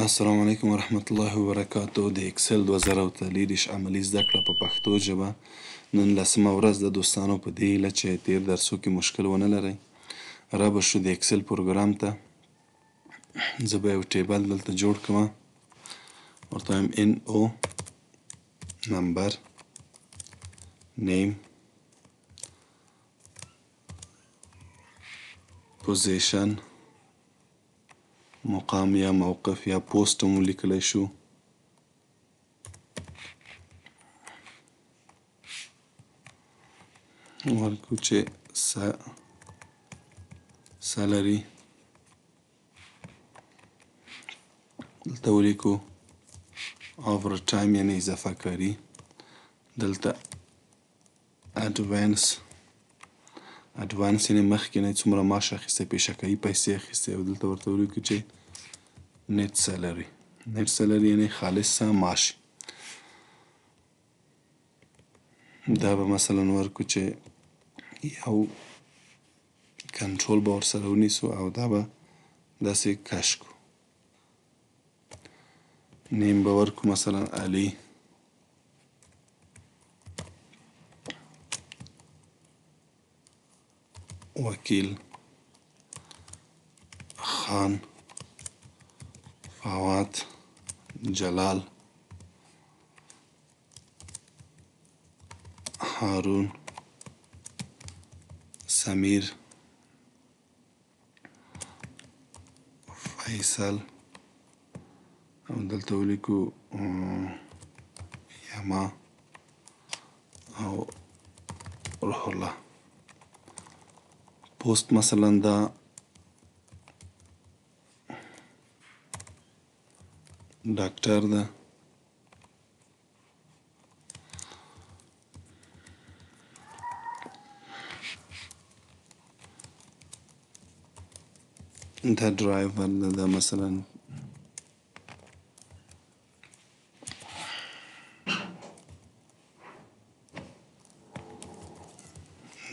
السلام علیکم ورحمت الله وبرکاتو. د اکسل 2023 عملي زده کړه په پښتو ژبه. نن 10مه ورځ د دوستانو په دې هیله چې تیر درسو کې مشکل ونه لرئ. را به شو د اکسل پروګرام ته. زه به یو ټیبل دلته جوړ کړم، ورته وایم NO نمبر نیم پوزیشن مقام یا موقف یا پوسټ هم ولیکلی شو. ورکو چې سالري دلته ولیکو، اوور ټایم یعنی اضافه کاري، دلته اډوانس یعنی مخکې نه څومره معاش اخیستی، پیشکایي پیسې اخیستی، او دلته ورته ولیکو چې نیټ سالري یعنی خالصه معاش. دا به مثلا ورکو چې یو کنټرول به ورسره ونیسو او دا به داسې کش کو. نیم به ورکو مثلا علي، وکیل، خان، فواد، جلال، هارون، سمیر، فیصل، او دلته ولیکو یما او روح الله. پوسټ مثلا دا ډاکټر ده، دا ډرایور ده، دا مثلا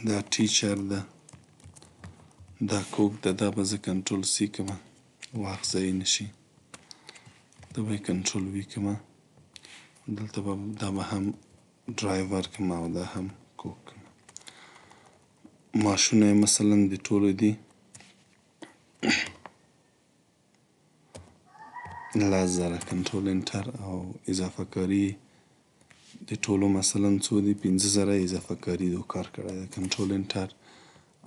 دا ټیچر ده، دا کوک ده. دا به زه کنټرول سی کړم، وخت ضایع نشي. دا به یې کنټرول وي کړم، دلته به دا به هم ډرایور کړم او دا هم کوک کړم. معاشونه یې مثلا د ټولو دي 10,000. کنټرول انټر. او اضافه کاري د ټولو مثلا څو دي 15,000 اضافه کاري دو کار کړی ده. کنټرول انټر.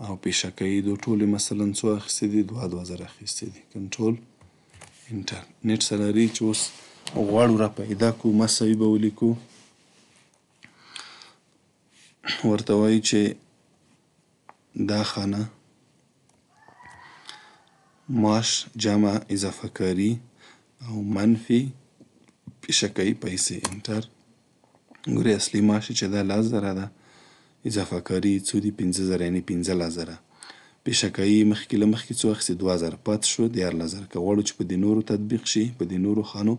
او پیشکایي دو ټولې مثلا څو اخیستې دي 2,000 اخیستې دي. کنټرول انټر. نیټ سالري چې اوس غواړو را پیدا کړو مساوي به ولیکو، ورته وایي چې دا خانه معاش جمع اضافه کاري او منفي پیشکایي پیسې. انټر. ګورئ اصلي معاش چې دا 10,000 ده، اضافه کاري څو دي 15,000 یعنی 15,000. پیشکایي مخکې له مخکې څو اخیستې 2,000 پاتې شو 14,000. که غواړو چې په دې نورو تطبیق شي، په دې نورو خانو،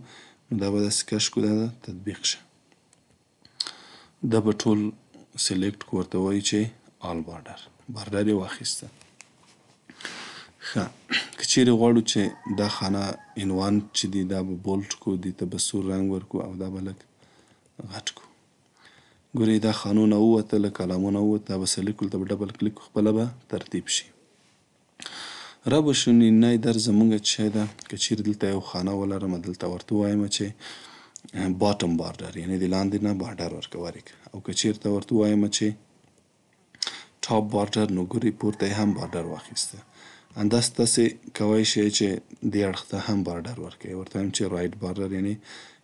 نو دا به داسې کش کړو، دا به تطبیق شه. دا به ټول سلیکټ کړو، ورته وایي چې آل بارډر یې واخیسته. ښه، که چیرې غواړو چې دا خانه عنوان چې دی دا به بولډ کړو، دې ته به سور رنګ ورکړو او دا به لږ غټ کړو. ګورئ دا خانونه ووتله، کالمونه ووت، دا به سلیکټ کړو، ته به ډبل کلیک کړو، خپله به ترتیب شي. را به شو نننی درس زموږ چې ده، که چیرې دلته یو خانه ولرم، دلته ورته ووایم چې باټم بارډر یعنی د لاندې نه بارډر ورکوي. او که چیرته ورته ووایم چې ټاپ بارډر، نو ګورئ پورته یې هم بارډر واخیسته. همداسې تاسې کولی شئ چې دې اړخ ته هم بارډر ورکوئ. ورته وایم چې رایټ بارډر یعنی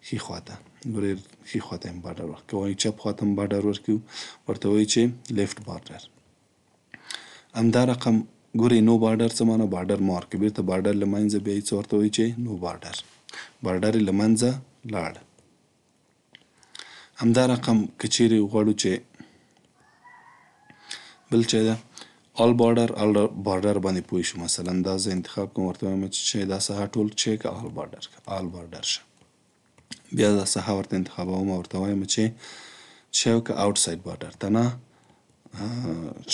ښي خواته. ګورئ ښي خواته هم بارډر ورکوي. که وایي چپ خواته هم بارډر ورکوو، ورته وایي چې لیفټ بارډر. همدا رقم ګورئ نو بارډر څه معنی؟ بارډر مه ورکوئ، بېرته بارډر له منځه بیایي، څه ورته وایي چې نو بارډر. بارډر یې له منځه لاړ. همدا رقم که چیرې غواړو چې بل چې ده آل بارډر باندې پوه شو، مثلا دا زه انتخاب کوم، ورته وایم چې دا ساحه ټول چیک آل بارډر شه. بیا دا ساحه ورته انتخابوم، ورته وایم چې یو که آوټساید بارډر ته نه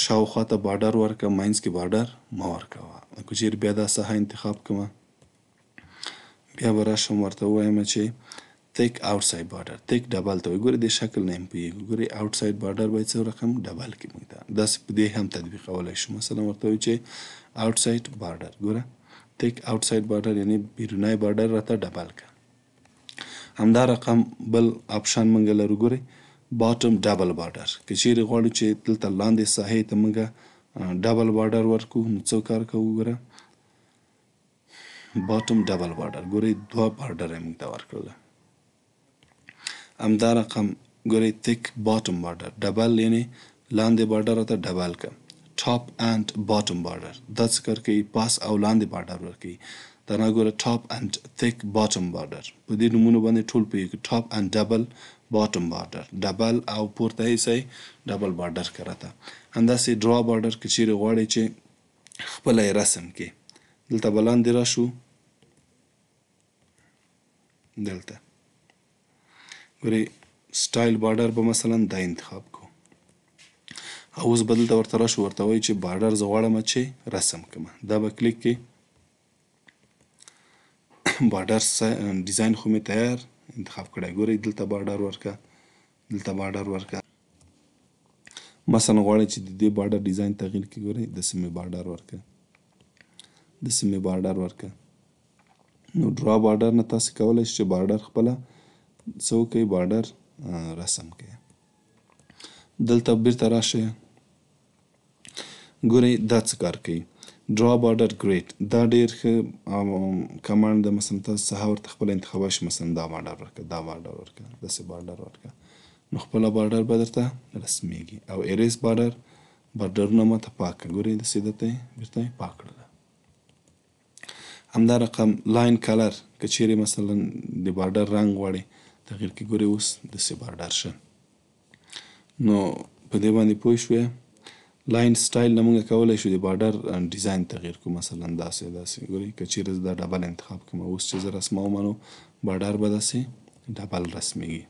شاوخوا ته بارډر ورکړه، منځ کې بارډر مه ورکوه. که چیرې بیا دا ساحه انتخاب کړمه، بیا به راشم ورته ووایم چې thick outside border thick ډبل ته وایي. ګورې دې شکل نه یم پوهېږو. ګورې outside border باید څه رقم ډبل کې موږ ته داسې په دې هم تطبیقولی شو. مثلا ورته وایو چې outside border ګوره thick outside border یعنې بیرونی بارډر راته ډبل که. همدا رقم بل آپشن موږ لرو. ګورې bottom double border که چیرې غواړو چې دلته لاندې ساحې ته موږ ډبل بارډر ورکړو نو څه کار کوو. ګوره bottom double border ګورې دوه بارډر یې موږ ته ورکړله. همدا رقم ګورې thick bottom border ډبل یعنې لاندې بارډر راته ډبل که. top and bottom border دا څه کار کوي پاس او لاندې بارډر ورکوي. دا نه ګوره top and thick bottom border په دې نومونو باندې ټول پوهېږو. top and double bottom border ډبل او پورته حصه ډبل بارډر که راته. همداسې draw border که چیرې غواړئ چې خپله یې رسم کې دلته به لاندې راشو دلته ګورې سټایل بارډر به مثلا دا انتخاب کو او اوس به دلته ورته راشو ورته وایي چې بارډر زه غواړم چې رسم کړم. دا به کلیک کې بارډر ډیزاین خو مې تیار انتخاب کړی. ګورئ دلته بارډر ورکه دلته بارډر ورکه. مثلا غواړئ چې د دې بارډر ډیزاین تغییر کړي. ګورئ داسې مې بارډر ورکه داسې مې بارډر ورکه. نو ډرا بارډر نه تاسې کولی شئ چې بارډر خپله څه وکړئ بارډر رسم کړئ. دلته بیرته راشئ ګورئ دا څه کار کوي ډرا بارډر ګریډ دا ډېر ښه کمانډ ده. مثلا تاسو څه ورته خپله انتخابولی شئ. مثلا دا بارډر ورکړه دا بارډر ورکړه داسې بارډر ورکړه نو خپله بارډر به درته رسمیږي. او اریز بارډر بارډرونه ماته پاک کړه. ګورئ داسې درته یې بیرته یې پاک کړله. همدا رقم لاین کلر که چیرې مثلا د بارډر رنګ غواړئ تغییر کړي. ګورئ اوس داسې بارډر شه. نو په دې باندې پوه شوې. لاین سټایل نه موږ کولی شو د بارډر ډیزاین تغییر کړو. مثلا داسې ګورئ که چیرې زه دا ډبل انتخاب کړم اوس چې زه رسموم نو بارډر به داسې ډبل رسمیږي.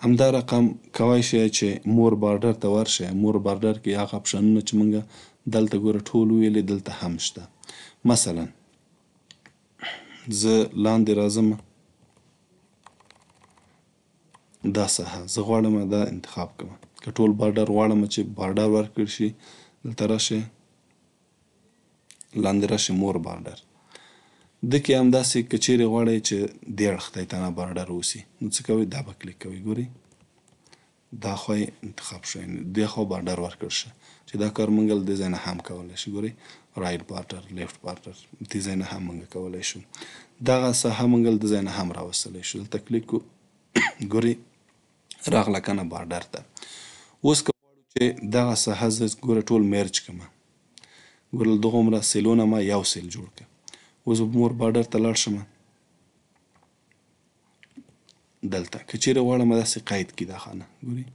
همدا رقم کولی شئ چې مور بارډر ته ورشئ. مور بارډر کې هغه اپشنونه چې موږ دلته ګوره ټول ویلې دلته هم شته. مثلا زه لاندې راځم دا ساحه زه غواړم دا انتخاب کړم. که ټول بارډر غواړم چې بارډر ورکړل شي دلته راشئ لاندې راشئ مور بارډر. ده کې همداسې که چیرې غواړئ چې دې اړخ ته یې تنه بارډر اوسي نو څه کوئ دا به کلیک کوئ. ګورئ دا خوا یې انتخاب شوی دې خوا بارډر ورکړل شه چې دا کار موږ له دې ځای نه هم کولی شو. ګورئ رایټ بارډر لیفټ بارډر دې ځای نه هم موږ کولی شو. دغه ساحه موږ له دې ځای نه هم راوستلی شو. دلته کلیک کړو ګورئ راغله که نه بارډر ته. اوس که غواړو چې دغه ساحه زه ګوره ټول میرج کړمه ګوره له دغه عمره سیلونه ما یو سیل جوړ کړه. اوس به مور بارډر ته لاړ شم دلته که چیرې غواړم داسې قید کړي دا خانه. ګورئ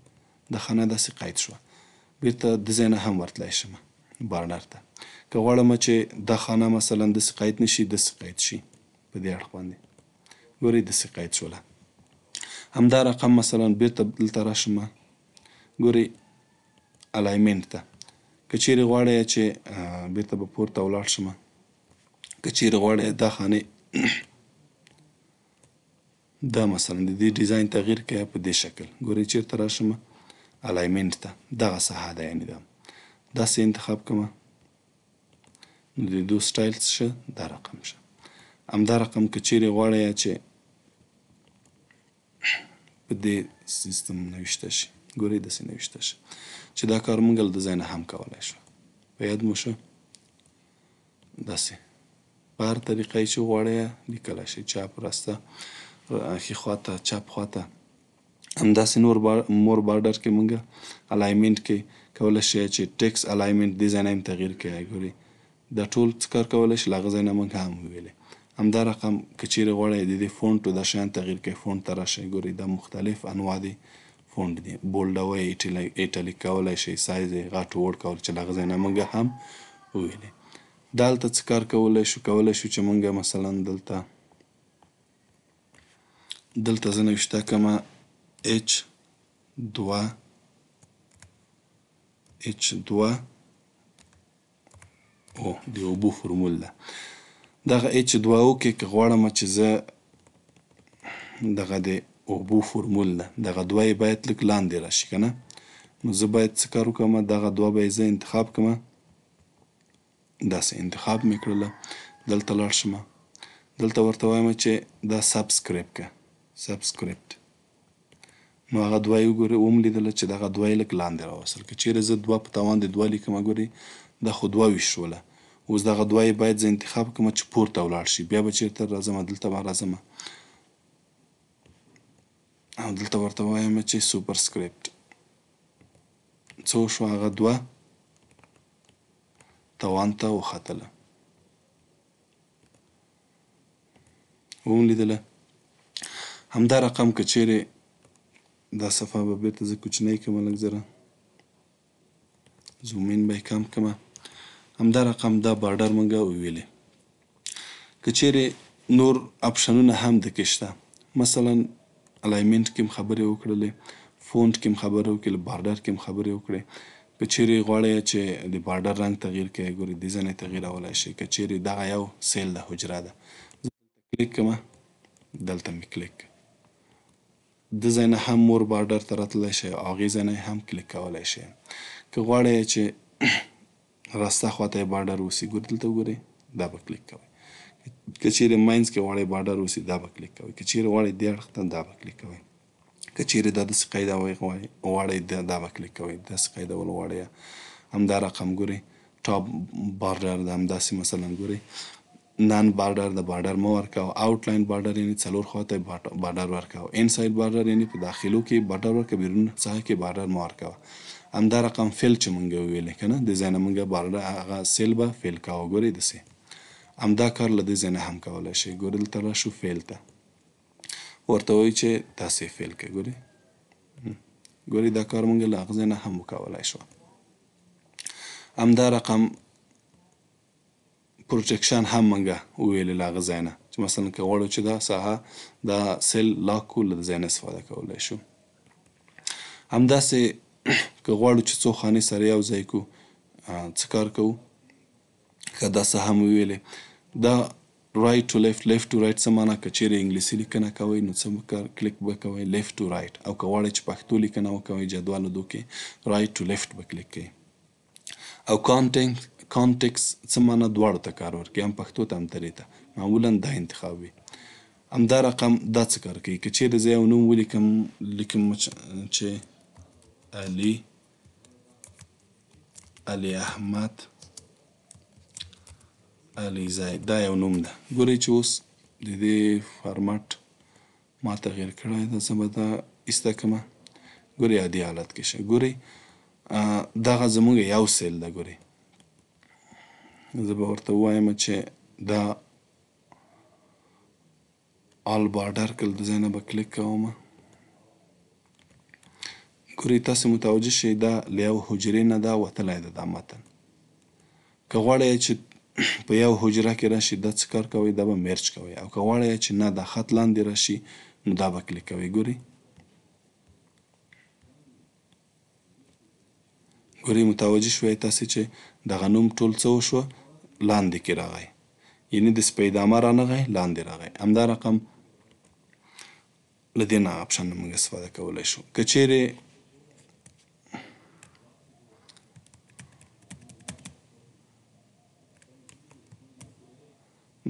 دا خانه داسې قید شوه. بیرته د ځای نه هم ورتلی شم بارډر ته. که غواړم چې دا خانه مثلا داسې قید نه شي داسې قید شي په دې اړخ باندې ګورئ داسې قید شوله. همدا رقم مثلا بیرته دلته راشم ګورئ الایمنټ ته که چیرې غواړئ چې بیرته به پورته ولاړ شم که چیرې غواړئ دا خانې دا مثلا د دې ډیزاین تغییر کړئ په دې شکل. ګورئ چیرته راشم الایمنټ ته دغه ساحه ده یعنې دا داسې انتخاب کړم نو د دو سټایل شه دا رقم شه. همدا رقم که چیرې غواړئ چې په دې سیستم نوشته شي ګورئ داسې نوشته شي چې دا کار موږ له د ځای نه هم کولی شو. په یاد مو شه داسې په هر طریقه یې چې غواړئ لیکلی شئ چپ راسته ښي خواته چپ خواته. همداسې مور بارډر کې موږ الایمنټ کې کولی شئ چې ټکس الایمنټ دې ځای نه هم تغییر کړئ. ګورئ دا ټول څه کار کولی شي له هغه ځای نه موږ هم وویلې. همدا رقم که چیرې غواړئ د دې فونټ دا شیان تغییر کړئ فونټ ته راشئ. ګورئ دا مختلف انواع دي فونټ دي بولډوئ ایټالیک کولی شئ سایز یې غټ وړ کول چې له هغه ځای نه موږ هم وویلې. دلته څه کار کولی شو چې موږ مثلا دلته زه نوشته کړمه H2 د اوبو فرمول ده. دغه H2O کې که غواړم چې زه دغه د اوبو فورمول ده دغه دوه یې باید لږ لاندې راشي که نه نو زه باید څه کار وکړم دغه دوه به یې زه انتخاب کړم داسې انتخاب مې کړله دلته لاړ شم دلته ورته وایم چې دا سبسکرایب که سبسکرایبټ نو هغه دوه یې وګورئ وم لیدله چې دغه دوه یې لږ لاندې راوستل که چیرې زه دوه په توان د دوه لیکم ګورئ دا خو 22 شوله اوس دغه دوه یې باید زه انتخاب کړم چې پورته ولاړ شي بیا به چیرته راځم دلته به راځم او دلته ورته وایم چې سوپرسکرایبټ څه وشوه هغه دوه توان ته وختله وم لیدله همدا رقم که چیرې دا صفحه به بیرته زه کوچنی کړم لږ ذره زومین به یې کم کړم همدا رقم دا بارډر مونږ وویلې که چیرې نور اپشنونه هم دکې شته مثلا الاینمنټ کې هم خبرې وکړلې فونټ کې هم خبرې وکړلې بارډر کې هم خبرې وکړې که چیرې غواړئ چې د بارډر رنګ تغییر کړئ ګورئ ډیزاین یې تغییرولی شئ که چیرې دغه یو سیل ده حجره ده زه کلیک کړم دلته مې کلیک د ځای نه هم مور بارډر ته راتلی شئ او هغې ځای نه هم کلیک کولی شئ که غواړئ چې راسته خواته یې بارډر اوسي ګورئ دلته وګورئ دا به کلیک کوئ که چیرې منځ کې غواړئ بارډر اوسي دا به کلیک کوئ که چیرې غواړئ دې اړخ ته دا به کلیک کوئ که چیرې دا داسې قیدول غواړئ دا به کلیک کوئ داسې قیدول غواړئ همدا رقم ګورئ ټاپ بارډر ده همداسې مثلا ګورئ نان بارډر د بارډر مه ورکوه آوټلاین بارډر یعنې څلور خواته بارډر ورکوه انساید بارډر یعنې په داخلو کې بارډر ورکوه بیرون څخه کې بارډر مه ورکوه همدا رقم فیل چې مونږ وویلې که نه د ځای نه مونږ بارډر هغه سیل به فیل کوه ګورئ داسې همدا کار له دې ځای نه هم کولی شئ ګورئ دلته راشو فیل ته ورته وایي چې داسې فیل کړئ ګورئ دا کار مونږ له هغه ځای نه هم وکولی شو همدا رقم پروټیکشن هم مونږ وویلې له هغه ځای نه چې مثلا که غواړو چې دا ساحه دا سیل لاک کړو له دې ځای نه استفاده کولی شو همداسې که غواړو چې څو خانې سره یو ځای کړو څه کار کوو که دا څه هم وویلې دا رایټ ټو لیفټ لیفټ ټو رایټ څه معنا که چیرې انګلیسي لیکنه کوئ نو څه کلیک به کوئ لیفټ ټو رایټ او که غواړئ چې پښتو لیکنه وکوئ جدولو کې رایټ ټو لیفټ به کلیک کوئ او کانټکس څه معنا دواړو ته کار ورکوي هم پښتو ته هم درې ته معمولا دا انتخاب وي همدا رقم دا څه کار کوي که چیرې زه یو نوم ولیکم چې علي احمد علیزی دا یو نوم ده ګورئ چې اوس د دې فارمټ ما تغییر کړی ده زه به دا ایسته کړمه ګورئ عادي حالت کې شه ګورئ دغه زموږ یو سیل ده ګورئ زه به ورته ووایم چې دا آل بارډر که د ځای نه به کلیک کوم ګورئ تاسې متوجه شئ دا له یو حجرې نه دا وتلی ده دا متن که غواړئ چې په یو حجره کې راشي دا څه کار کوئ دا به مرچ کوئ او که غواړئ چې نه دا خط لاندې راشي نو دا به کلیک کوئ ګورئ متوجه شوئ تاسې چې دغه نوم ټول څه وشوه لاندې کې راغی یعنې د سپیدامه رانغی لاندې راغی همدا رقم له دې نه اپشن نه موږ استفاده کولی شو که چیرې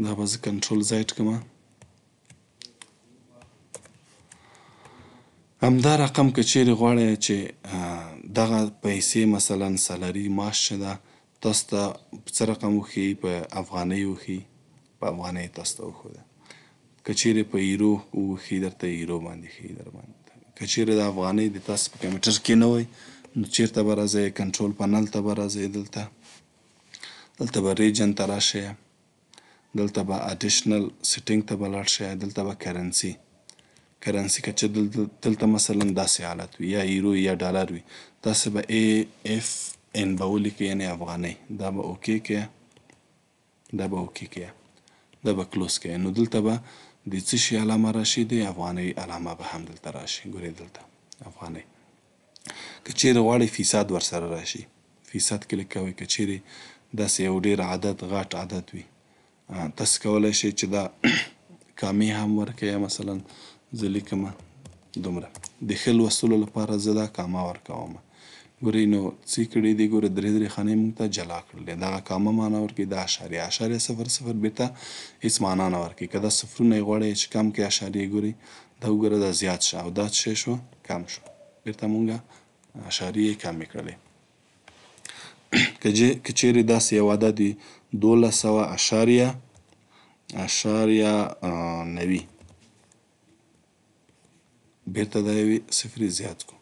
دا به زه کنټرول زیډ کړم همدا رقم که چیرې غواړئ چې دغه پیسې مثلا سالري معاش چې ده تاسو ته په څه رقم وښیي په افغانۍ وښیي په افغانۍ تاسو ته وښوده که چیرې په ایرو وښیي درته ایرو باندې ښیي در باندې که چیرې د افغانۍ د تاسو په کمپیوټر کې نه وی نو چیرته به راځئ کنټرول پنل ته به راځئ دلته به ریجن ته راشئ دلته به اډیشنل سیټینګ ته به لاړ شئ دلته به کرنسي که چې دلته مثلا داسې حالت وي یا ایرو یا ډالر وي تاسې به AFN به ولیکئ یعنې افغانۍ دا به اوکې کړئ دا به کلوز کړئ نو دلته به د څه شي علامه راشي د افغانۍ علامه به هم دلته راشي ګورئ دلته افغانۍ که چیرې غواړئ فیصد ورسره راشي فیصد کلیک کوئ که چیرې داسې یو ډېر عدد غټ عدد وي تاسې کولی شئ چې دا کامې هم ورکړئ. مثلا زه لیکمه دومره د ښه لوستلو لپاره زه دا کامه ورکومه. ګورئ نو څه کړي دي، ګوره درې خانې موږ ته جلا کړلې. دغه کامه معنا ورکوي، دا اشاریه 0.00 بېرته هېڅ معنا نه ورکوي. که دا صفرونه یې غواړئ چې کم کړئ اشاریې، ګورئ دا وګوره دا زیات شه او دا څه شو کم شو. بېرته موږ اشاریې کمې کړلې. که چیرې داسې یو عدد وي 1200.90 بېرته دا یوې صفرې زیات کړو.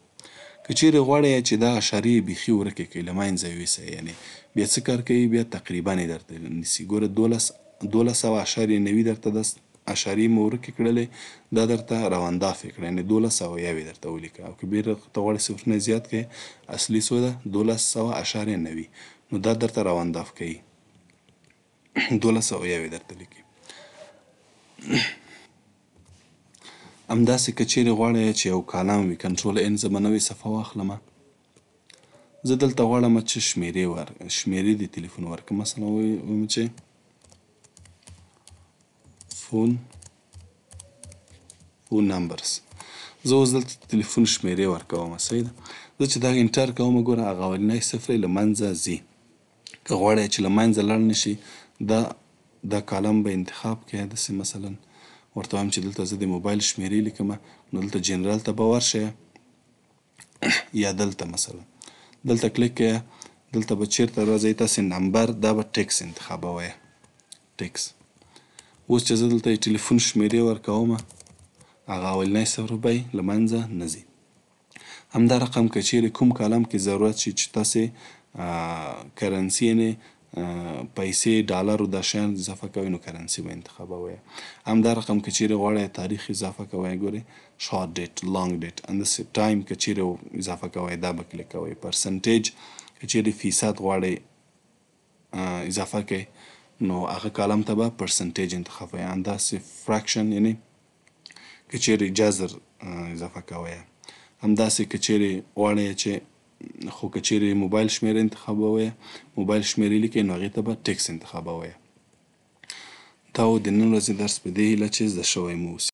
که چیرې غواړئ چې دا اشاریې بیخي ورکې کړئ، له منځه یې یوسئ، یعنې بیا څه کار کوي، بیا تقریبا یې درته نیسي. ګوره 1200.90 درته دا اشاریې مو ورکې کړلې، دا درته راونداف یې کړه، یعنې 1201 یې درته ولیکه. او که بیرته غواړئ صفرونه زیات کړئ، اصلي څو ده 1200.90 نو دا درته راونداف کوي 1201 یې درته لیکي. همداسې که چیرې غواړئ چې یو کالم وي، کنټرول ان زه به نوې صفحه واخلمه. زه دلته غواړم چې شمېرې د تلیفون ورکړم. مثلا ووایم چې فون نمبرز. زه اوس دلته تلیفون شمېرې ورکوم. صحیح ده. زه چې دا انټر کوم، ګوره هغه اولنی صفر یې له منځه ځي. که غواړئ چې له منځه لاړ نه شي، دا کالم به انتخاب کړئ. داسې مثلا ورته وایم چې دلته زه د موبایل شمېرې لیکمه، نو دلته جنرال ته به ورشئ یا دلته مثلا دلته کلیک کړئ. دلته به چیرته راځئ تاسې نمبر، دا به ټکس انتخابوئ. ټکس. اوس چې زه دلته ټلیفون شمېرې ورکومه، هغه اولنی صفر به له منځه نه ځي. همدا رقم که چیرې کوم کالم کې ضرورت شي چې تاسې کرنسي یعنې پیسې، ډالر او دا شیان اضافه کوئ، نو کرنسي به انتخابوئ. همدا رقم که چیرې غواړئ تاریخ اضافه کوئ، ګورئ شارټ ډیټ، لانګ ډیټ. همداسې ټایم که چیرې اضافه کوئ، دا به کلیک کوئ. پرسنټیج که چیرې فیصد غواړئ اضافه کړئ، نو هغه کالم ته به پرسنټیج انتخابوئ. همداسې فراکشن یعنې که چیرې جذر اضافه کوئ. همداسې که چیرې غواړئ چې خو که چیرې موبایل شمېره انتخابوئ، موبایل شمېرې لیکئ، نو هغې ته به ټکس انتخابوئ. دا و د نن ورځې درس په دې هیله چې زده شوی مو اوسي.